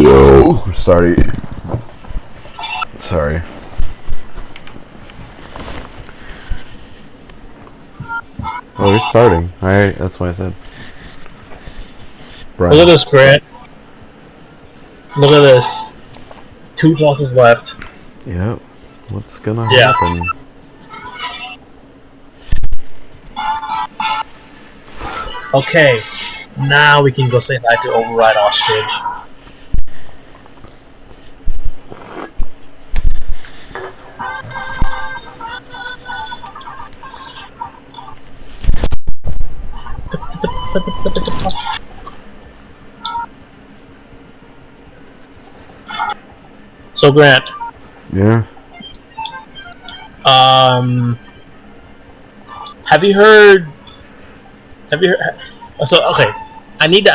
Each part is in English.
No. Sorry. Oh, we're starting. Alright, that's why I said. Brian. Look at this, Grant. Look at this. 2 bosses left. Yep. What's gonna happen? Okay. Now we can go say hi to Override Ostrich. So Grant. Yeah. Have you heard? So okay, I need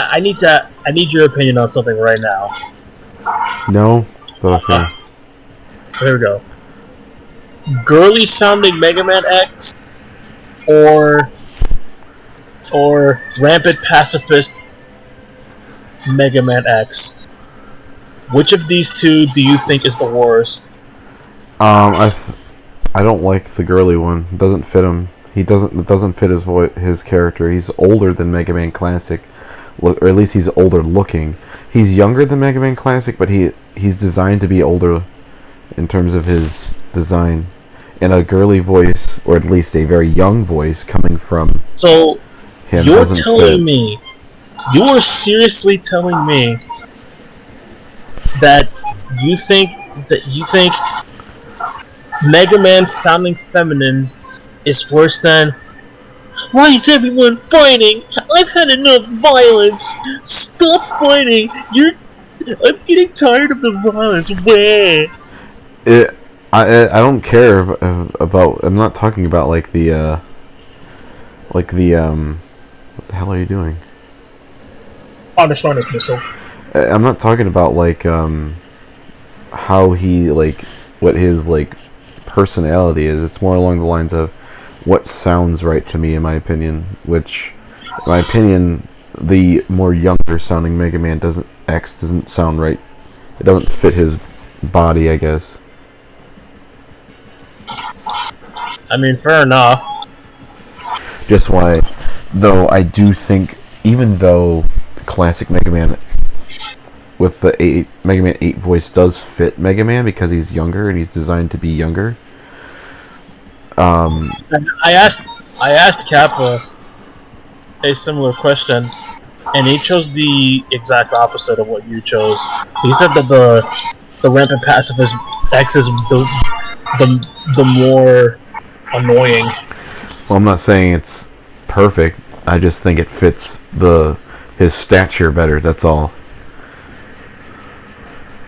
your opinion on something right now. No, but okay. So here we go. Girly sounding Mega Man X, or rampant pacifist Mega Man X. Which of these two do you think is the worst? I don't like the girly one. It doesn't fit him. It doesn't fit his character. He's older than Mega Man Classic, or at least he's older looking. He's younger than Mega Man Classic, but he's designed to be older in terms of his design. And a girly voice, or at least a very young voice, coming from him. You're telling me, you are seriously telling me that you think Mega Man sounding feminine is worse than "Why is everyone fighting? I've had enough violence. Stop fighting. I'm getting tired of the violence." Where? I don't care about. I'm not talking about like the what the hell are you doing? Understanding missile. I'm not talking about like how he what his personality is. It's more along the lines of what sounds right to me, in my opinion. Which, in my opinion, the more younger sounding Mega Man X doesn't sound right. It doesn't fit his body, I guess. I mean, fair enough. Just why, though, I do think, even though the classic Mega Man with the Mega Man 8 voice does fit Mega Man because he's younger and he's designed to be younger. I asked Kappa a similar question, and he chose the exact opposite of what you chose. He said that the rampant pacifist X is the more annoying. Well, I'm not saying it's perfect. I just think it fits his stature better. That's all.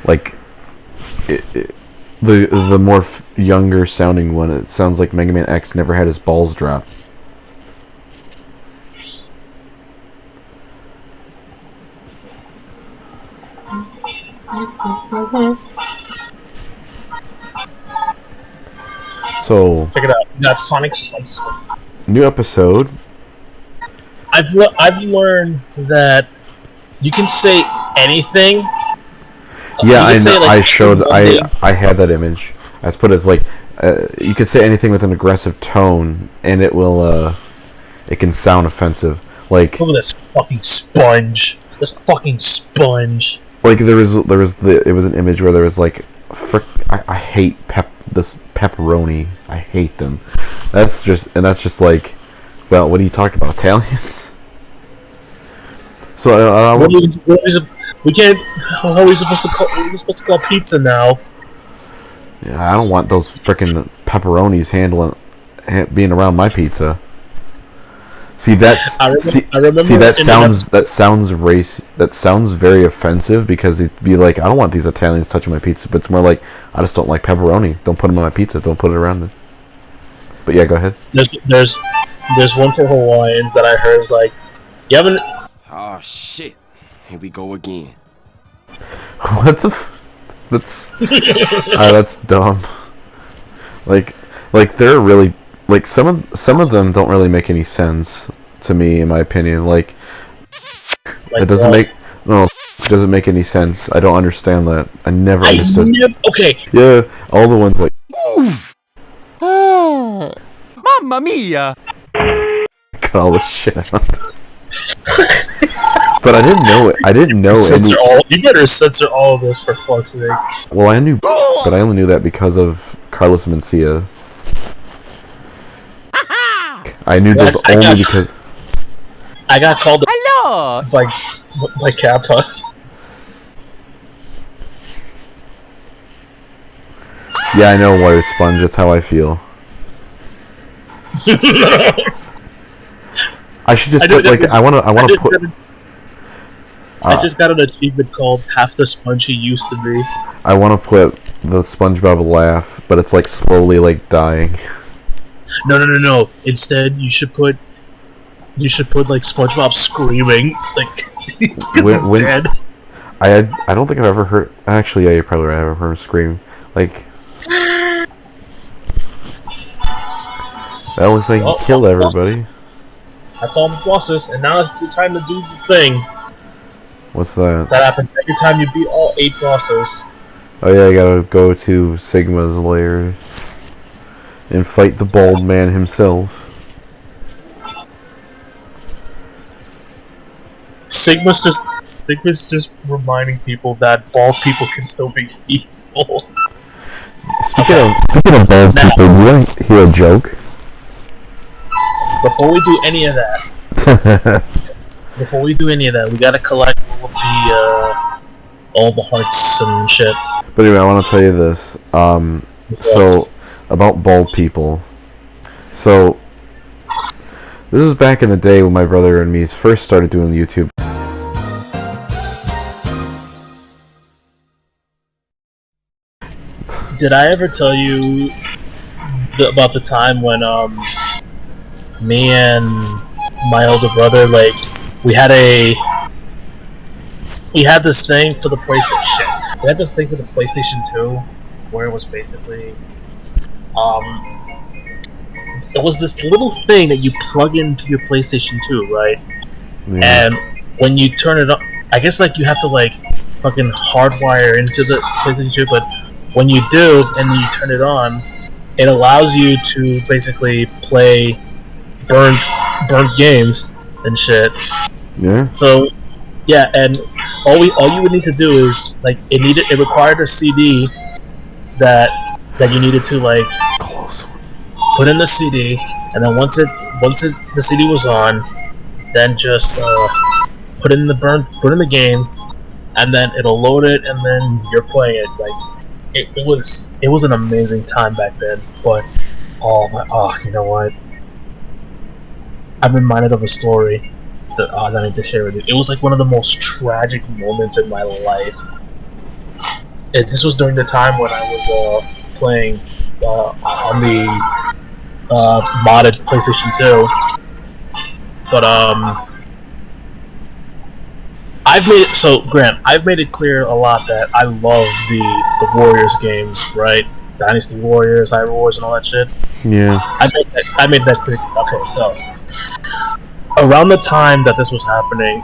Like the more younger sounding one, it sounds like Mega Man X never had his balls drop. So check it out. You got Sonic Slice. New episode. I've learned that you can say anything. Yeah, I know. I had that image. I just put it as you can say anything with an aggressive tone, and it will it can sound offensive. Like, look at this fucking sponge. This fucking sponge. Like it was an image where there was like, I hate this pepperoni. I hate them. That's just like, well, what are you talking about, Italians? So we can't. How are we supposed to call pizza now? Yeah, I don't want those frickin' pepperonis being around my pizza. See that sounds very offensive because it'd be like, I don't want these Italians touching my pizza, but it's more like, I just don't like pepperoni. Don't put them on my pizza. Don't put it around it. But yeah, go ahead. There's one for Hawaiians that I heard was like, you haven't. Oh shit! Here we go again. What the? That's dumb. Like they're really some of them don't really make any sense to me, in my opinion. It doesn't make doesn't make any sense. I don't understand that. I never understood. Okay. Yeah, all the ones like. Mamma mia! Cut all this shit out. But I didn't know it. I didn't know Censor any. all. You better censor all of this for fuck's sake. Well, I knew, but I only knew that because of Carlos Mencia. I knew this only because. I got called Hello! by Kappa. Yeah, I know, Water Sponge. That's how I feel. I should just put like I wanna put. I just got an achievement called half the sponge he used to be. I want to put the SpongeBob laugh, but it's like slowly like dying. No. Instead, you should put like SpongeBob screaming, like he's dead. I don't think I've ever heard. Actually, yeah, you probably have ever heard him scream. Like that looks like he killed everybody. That's all the bosses, and now it's the time to do the thing. What's that? That happens every time you beat all 8 bosses. Oh yeah, I gotta go to Sigma's lair and fight the bald man himself. Sigma's just reminding people that bald people can still be evil. Speaking of bald people, do you want to hear a joke? Before we do any of that, we gotta collect all the hearts and shit. But anyway, I want to tell you this. So about bald people. So this is back in the day when my brother and me first started doing YouTube. Did I ever tell you about the time when me and my older brother, like, we had this thing for the PlayStation. We had this thing for the PlayStation 2 where it was basically it was this little thing that you plug into your PlayStation 2, right? Yeah. And when you turn it on, I guess like you have to like fucking hardwire into the PlayStation 2, but when you do and then you turn it on, it allows you to basically play burned games and shit. Yeah. So yeah, and all you would need to do is like it required a CD that you needed to like put in the CD, and then once the CD was on, then just put in the game, and then it'll load it, and then you're playing it. Like it was an amazing time back then. But you know what? I'm reminded of a story that I need to share with you. It was like one of the most tragic moments in my life. This was during the time when I was playing on the modded PlayStation 2. But I've made it clear a lot that I love the Warriors games, right? Dynasty Warriors, Hyrule Wars, and all that shit. Yeah. I made that clear. Okay, so around the time that this was happening,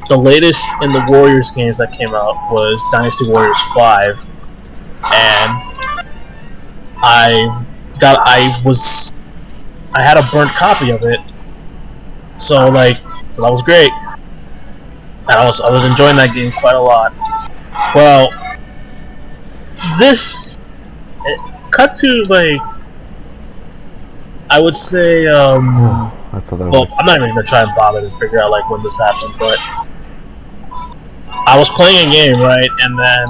the latest in the Warriors games that came out was Dynasty Warriors 5, and I had a burnt copy of it, so that was great, and I was enjoying that game quite a lot. Well, cut to like, I would say I thought that well, I'm not even gonna try and bother to figure out like when this happened, but I was playing a game, right, and then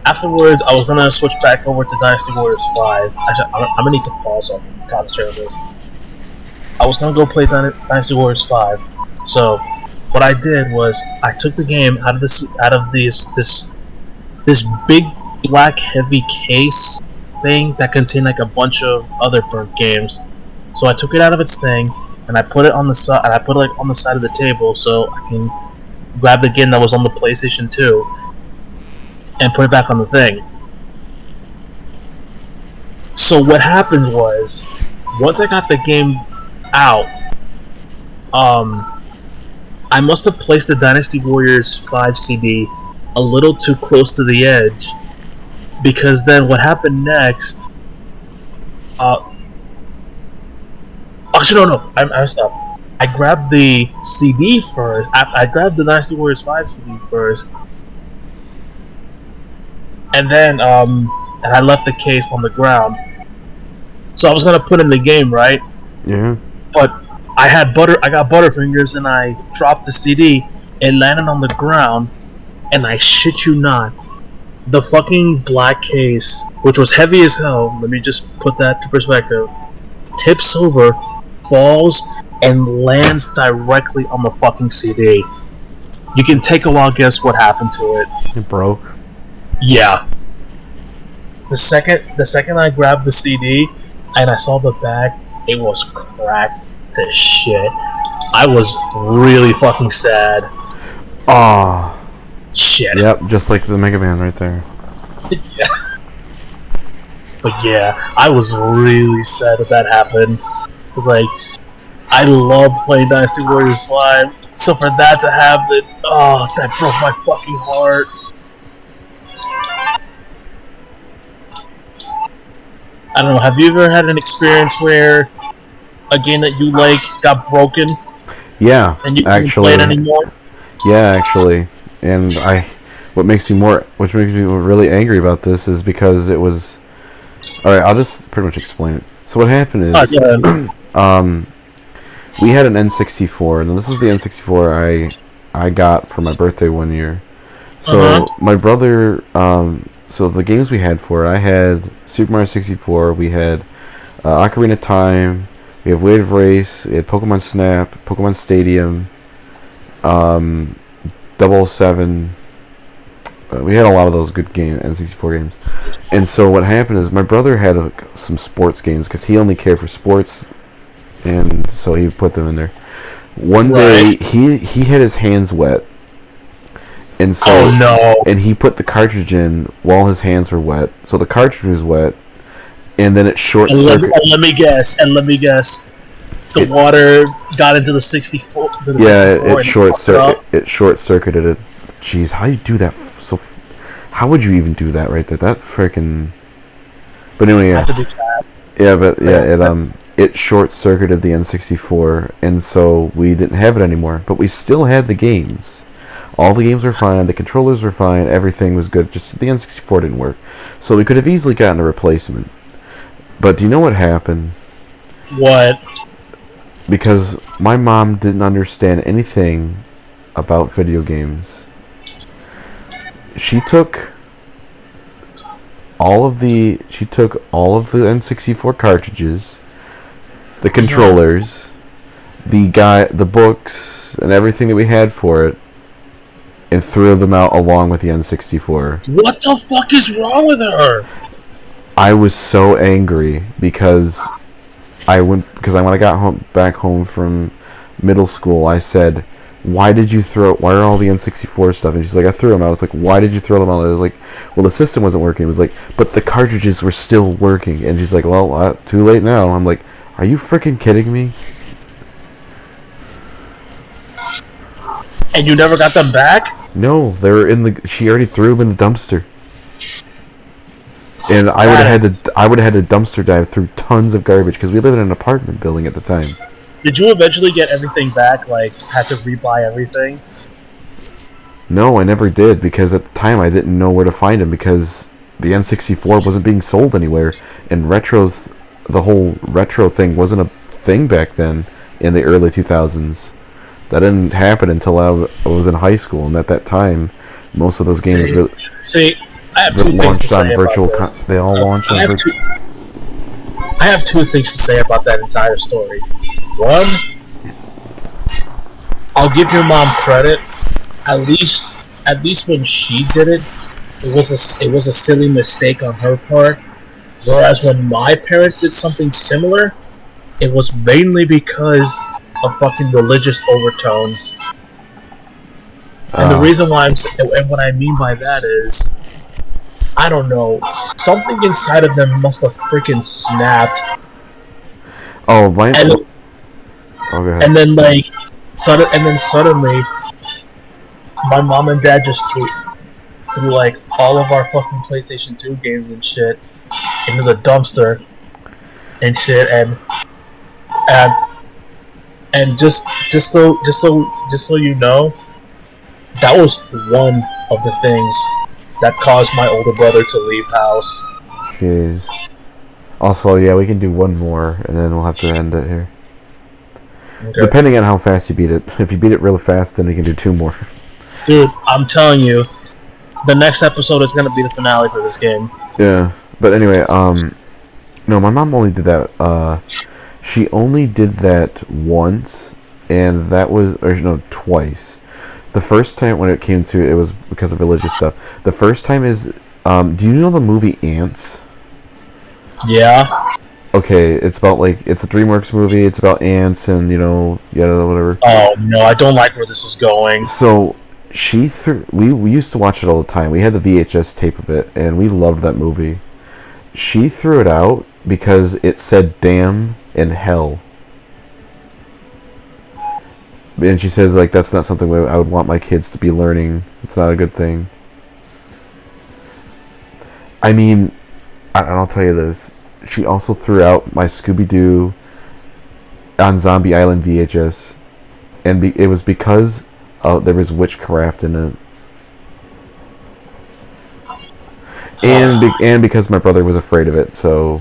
afterwards I was gonna switch back over to Dynasty Warriors 5. Actually, I'm gonna need to pause so I can concentrate on this. I was gonna go play Dynasty Warriors 5. So what I did was I took the game out of this big black heavy case thing that contained like a bunch of other burnt games. So I took it out of its thing and I put it on the side, and I put it like on the side of the table so I can grab the game that was on the PlayStation 2 and put it back on the thing. So what happened was, once I got the game out, I must have placed the Dynasty Warriors 5 CD a little too close to the edge, because then what happened next? Actually, no, I stopped. I grabbed the CD first. I grabbed the Dynasty Warriors 5 CD first, and then and I left the case on the ground. So I was gonna put in the game, right? Yeah. But I got Butterfingers, and I dropped the CD. It landed on the ground, and I shit you not, the fucking black case, which was heavy as hell. Let me just put that to perspective. Tips over, falls, and lands directly on the fucking CD. You can take a wild guess what happened to it. It broke. Yeah. The second I grabbed the CD and I saw the back, it was cracked to shit. I was really fucking sad. Ah. Shit. Yep, just like the Mega Man right there. Yeah. But yeah, I was really sad that happened. It was like, I loved playing Dynasty Warriors 5, so for that to happen, oh, that broke my fucking heart. I don't know, have you ever had an experience where a game that you like got broken Yeah, and you actually. couldn't play it anymore? Yeah, actually, and what makes me really angry about this is because it was. All right, I'll just pretty much explain it. So what happened is, we had an N64, and this was the N64 I got for my birthday one year. So my brother, so the games we had for it, I had Super Mario 64, we had Ocarina of Time, we have Wave Race, we had Pokemon Snap, Pokemon Stadium, 007. We had a lot of those good N64 games. And so what happened is my brother had some sports games because he only cared for sports, and so he put them in there. One day he had his hands wet, and so and he put the cartridge in while his hands were wet. So the cartridge was wet, and then it short circuited. Let me guess. The water got into the 64. It short circuited it. Jeez, how do you do that? How would you even do that right there? That freaking. But anyway, yeah. Yeah, but yeah, it short circuited the N64, and so we didn't have it anymore. But we still had the games. All the games were fine. The controllers were fine. Everything was good. Just the N64 didn't work. So we could have easily gotten a replacement. But do you know what happened? What? Because my mom didn't understand anything about video games. She took all of the N64 cartridges, the controllers, the books, and everything that we had for it, and threw them out along with the N64. What the fuck is wrong with her? I was so angry because when I got back home from middle school, I said, why are all the N64 stuff? And she's like, I threw them out. I was like, why did you throw them out? I was like, well, the system wasn't working. It was like, but the cartridges were still working. And she's like, well, too late now. I'm like, are you freaking kidding me? And you never got them back? No, they were she already threw them in the dumpster. And I would have had to dumpster dive through tons of garbage because we lived in an apartment building at the time. Did you eventually get everything back? Like, had to rebuy everything? No, I never did because at the time I didn't know where to find them because the N64 wasn't being sold anywhere, and the whole retro thing wasn't a thing back then in the early 2000s. That didn't happen until I was in high school, and at that time, most of those games I have two things to say about this. They all launched on virtual. I have two things to say about that entire story. One, I'll give your mom credit. At least when she did it, it was a silly mistake on her part. Whereas when my parents did something similar, it was mainly because of fucking religious overtones. And the reason why and what I mean by that is, I don't know, something inside of them must have freaking snapped. Oh, my. Go ahead. And then, like, And then suddenly, my mom and dad just threw like all of our fucking PlayStation 2 games and shit into the dumpster and shit, and just so you know, that was one of the things that caused my older brother to leave house. Jeez. Also, yeah, we can do one more, and then we'll have to end it here. Okay. Depending on how fast you beat it. If you beat it really fast, then we can do 2 more. Dude, I'm telling you, the next episode is gonna be the finale for this game. Yeah. But anyway, no, my mom only did that, she only did that once, and that was, or no, twice. The first time when it came to it was because of religious stuff. The first time is, do you know the movie Ants? Yeah. Okay, it's about, like, it's a DreamWorks movie, it's about ants and, you know, yada, whatever. Oh, no, I don't like where this is going. So, we used to watch it all the time. We had the VHS tape of it, and we loved that movie. She threw it out because it said damn and hell. And she says, like, that's not something I would want my kids to be learning. It's not a good thing. I mean, and I'll tell you this. She also threw out my Scooby-Doo on Zombie Island VHS. And it was because there was witchcraft in it. And because my brother was afraid of it, so...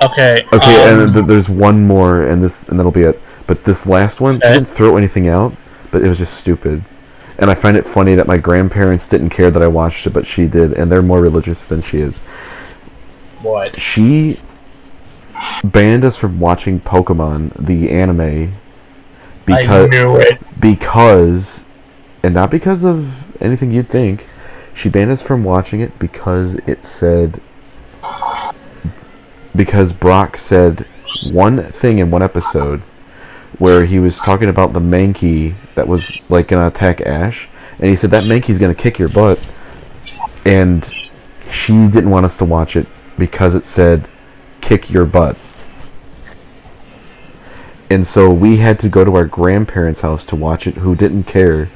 Okay. Okay, and there's one more, and that'll be it. But this last one, okay. She didn't throw anything out, but it was just stupid. And I find it funny that my grandparents didn't care that I watched it, but she did, and they're more religious than she is. What? She banned us from watching Pokemon, the anime, I knew it. Because, and not because of anything you'd think, she banned us from watching it because it said, because Brock said one thing in one episode where he was talking about the Mankey that was like gonna attack Ash, and he said that Mankey's gonna kick your butt, and she didn't want us to watch it because it said kick your butt. And so we had to go to our grandparents' house to watch it, who didn't care,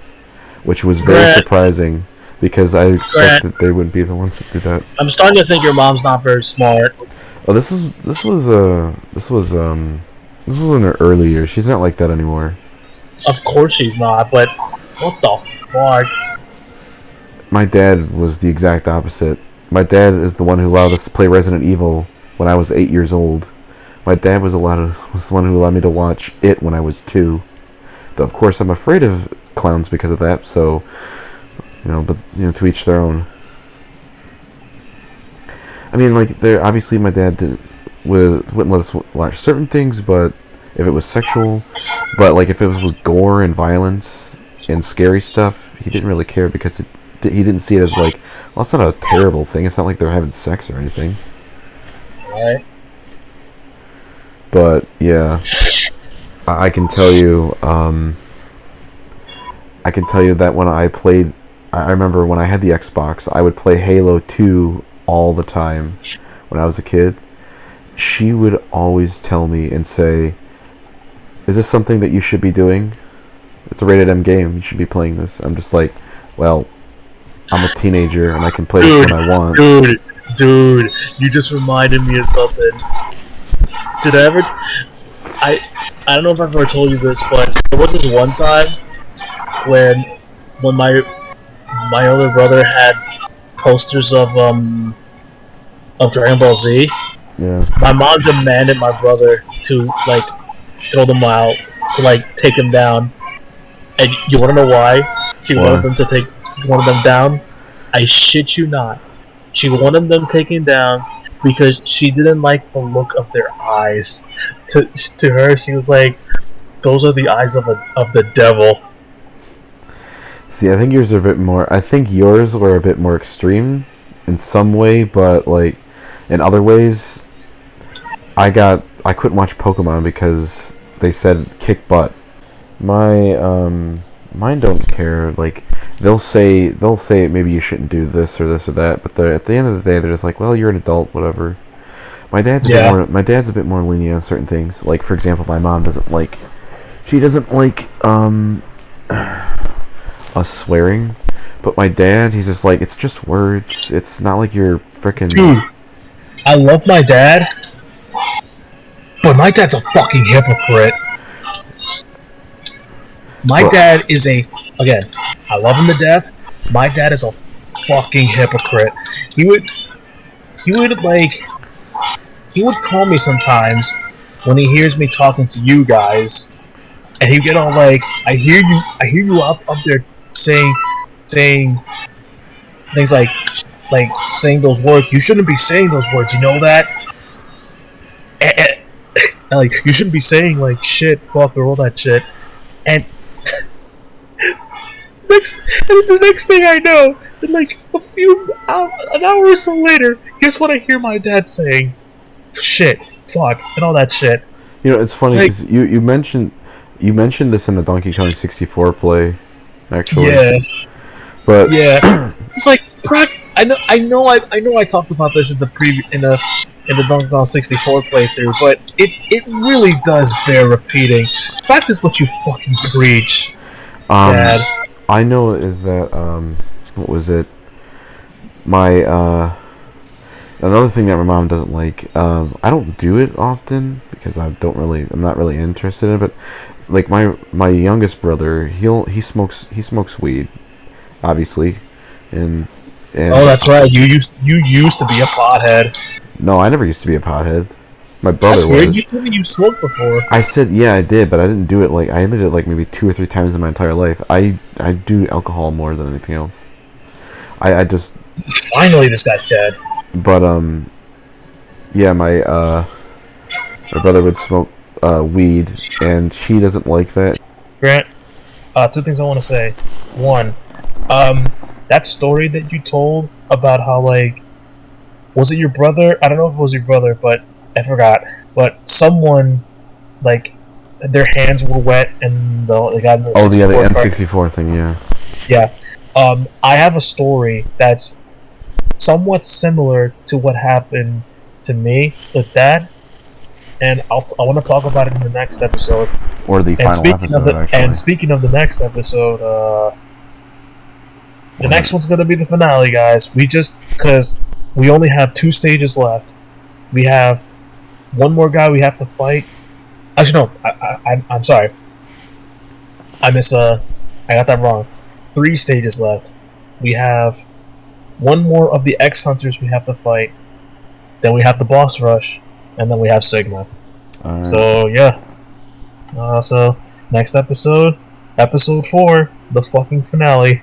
which was very surprising because I expected they wouldn't be the ones to do that. I'm starting to think your mom's not very smart. Oh, this was in her early years. She's not like that anymore. Of course she's not, but what the fuck? My dad was the exact opposite. My dad is the one who allowed us to play Resident Evil when I was 8 years old. My dad was the one who allowed me to watch it when I was 2. Though of course I'm afraid of clowns because of that, so but to each their own. I mean, like, obviously my dad wouldn't let us watch certain things, but if it was sexual, but like if it was with gore and violence and scary stuff, he didn't really care because he didn't see it as like, well, it's not a terrible thing. It's not like they're having sex or anything. Right. But yeah, I can tell you. I can tell you that when I played, I remember when I had the Xbox, I would play Halo 2 all the time when I was a kid. She would always tell me and say, "Is this something that you should be doing? It's a rated M game. You should be playing this." I'm just like, well, I'm a teenager and I can play this when I want. Dude, you just reminded me of something. Did I ever... I don't know if I've ever told you this, but there was this one time when my older brother had posters of Dragon Ball Z. Yeah. My mom demanded my brother to like throw them out, to like take them down. And you wanna know why? She wanted them to take one of them down. I shit you not. She wanted them taken down because she didn't like the look of their eyes. To her, she was like, "Those are the eyes of the devil." See, I think yours are a bit more. I think yours were a bit more extreme in some way, but like in other ways, I couldn't watch Pokemon because they said kick butt. Mine don't care. Like they'll say maybe you shouldn't do this or that, but at the end of the day they're just like, well, you're an adult, whatever. My dad's Yeah. my dad's a bit more lenient on certain things. Like, for example, my mom doesn't like us swearing, but my dad, he's just like, it's just words. It's not like you're freaking. Dude, I love my dad, but my dad's a fucking hypocrite. My Well- dad is again, I love him to death. My dad is a fucking hypocrite. He would call me sometimes when he hears me talking to you guys, and he'd get all like, I hear you up there saying things like saying those words. You shouldn't be saying those words. You know that? And, like, you shouldn't be saying like shit, fuck, or all that shit. And the next thing I know, like an hour or so later, guess what I hear my dad saying? Shit, fuck, and all that shit. You know, it's funny Like- because you mentioned this in the Donkey Kong 64 play, actually. Yeah, But yeah. It's like I know I talked about this in the Donkey Kong 64 playthrough, but it really does bear repeating. Practice what you fucking preach, Dad. I know is that what was it? My another thing that my mom doesn't like. I don't do it often because I'm not really interested in it. But like my youngest brother, he smokes weed, obviously, and Oh, that's right. You used to be a pothead. no, I never used to be a pothead. My brother That's was. weird. You told me you smoked before. I said yeah, I did, but I didn't do it like I only did it like maybe 2 or 3 times in my entire life. I do alcohol more than anything else. I just Finally, this guy's dead. but yeah, my brother would smoke weed, and she doesn't like that. Grant, 2 things I want to say. One, that story that you told about how, like, was it your brother? I don't know if it was your brother, but I forgot. But someone, like, their hands were wet and they got in the Oh, the 64 cart. N64 thing, yeah. Yeah. I have a story that's somewhat similar to what happened to me with that, and I want to talk about it in the next episode. Or the final episode, actually. And speaking of the next episode, the next one's gonna be the finale, guys. Because we only have 2 stages left. We have one more guy we have to fight. Actually, no. I'm sorry. I got that wrong. 3 stages left. We have one more of the X Hunters we have to fight. Then we have the boss rush, and then we have Sigma. Alright. So yeah. So next episode, episode 4, the fucking finale.